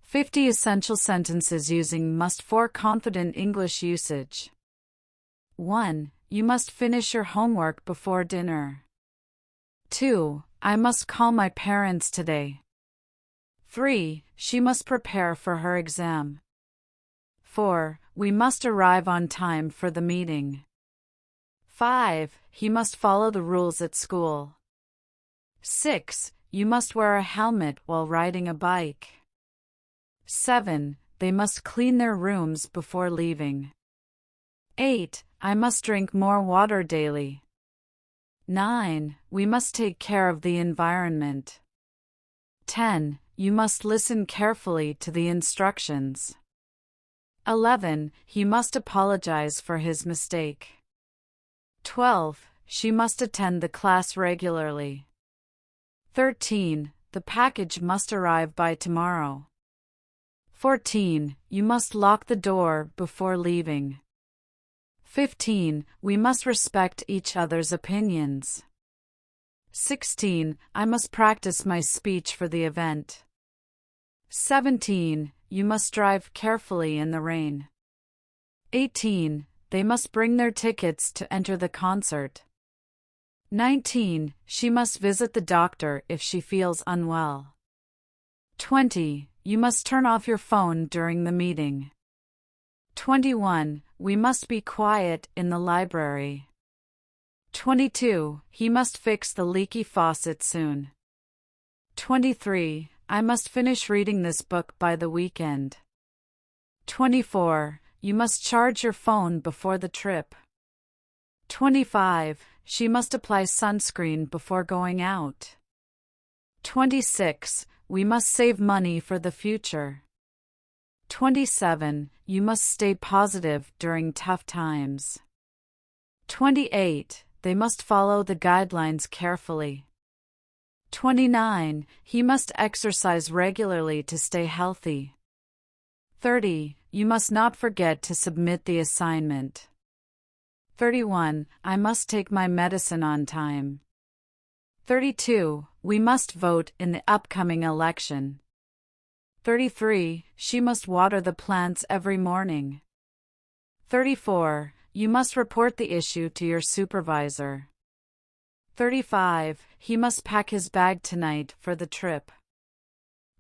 50 essential sentences using must for confident English usage. 1. You must finish your homework before dinner. 2. I must call my parents today. 3. She must prepare for her exam. 4. We must arrive on time for the meeting. 5. He must follow the rules at school. 6. You must wear a helmet while riding a bike. 7. They must clean their rooms before leaving. 8. I must drink more water daily. 9. We must take care of the environment. 10. You must listen carefully to the instructions. 11. He must apologize for his mistake. 12. She must attend the class regularly. 13. The package must arrive by tomorrow. 14. You must lock the door before leaving. 15. We must respect each other's opinions. 16. I must practice my speech for the event. 17. You must drive carefully in the rain. 18. They must bring their tickets to enter the concert. 19. She must visit the doctor if she feels unwell. 20. You must turn off your phone during the meeting. 21. We must be quiet in the library. 22. He must fix the leaky faucet soon. 23. I must finish reading this book by the weekend. 24. You must charge your phone before the trip. 25. She must apply sunscreen before going out. 26. We must save money for the future. 27. You must stay positive during tough times. 28. They must follow the guidelines carefully. 29. He must exercise regularly to stay healthy. 30. You must not forget to submit the assignment. 31. I must take my medicine on time. 32. We must vote in the upcoming election. 33. She must water the plants every morning. 34. You must report the issue to your supervisor. 35. He must pack his bag tonight for the trip.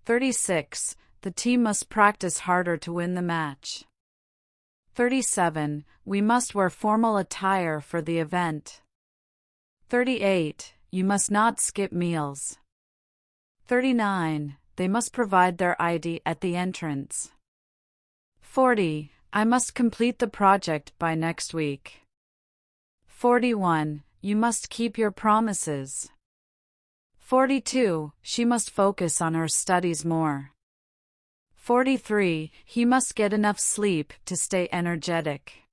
36. The team must practice harder to win the match. 37. We must wear formal attire for the event. 38. You must not skip meals. 39. They must provide their ID at the entrance. 40. I must complete the project by next week. 41. You must keep your promises. 42. She must focus on her studies more. 43. He must get enough sleep to stay energetic.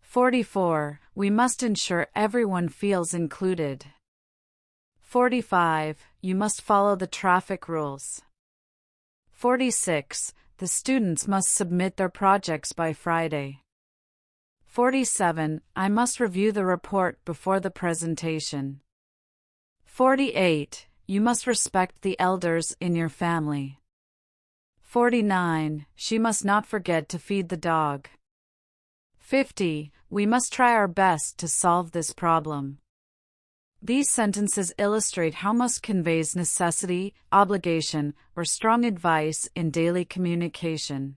44. We must ensure everyone feels included. 45. You must follow the traffic rules. 46. The students must submit their projects by Friday. 47. I must review the report before the presentation. 48. You must respect the elders in your family. 49. She must not forget to feed the dog. 50. We must try our best to solve this problem. These sentences illustrate how must conveys necessity, obligation, or strong advice in daily communication.